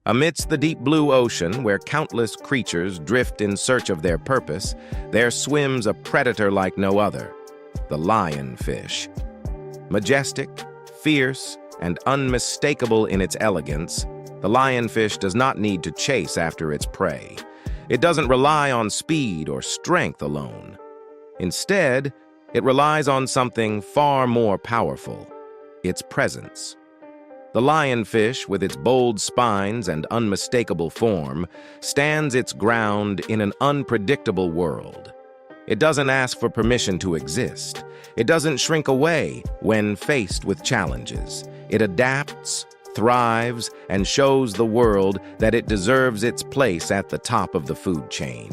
Amidst the deep blue ocean, where countless creatures drift in search of their purpose, there swims a predator like no other, the lionfish. Majestic, fierce, and unmistakable in its elegance, the lionfish does not need to chase after its prey. It doesn't rely on speed or strength alone. Instead, it relies on something far more powerful: its presence. The lionfish, with its bold spines and unmistakable form, stands its ground in an unpredictable world. It doesn't ask for permission to exist. It doesn't shrink away when faced with challenges. It adapts, thrives, and shows the world that it deserves its place at the top of the food chain.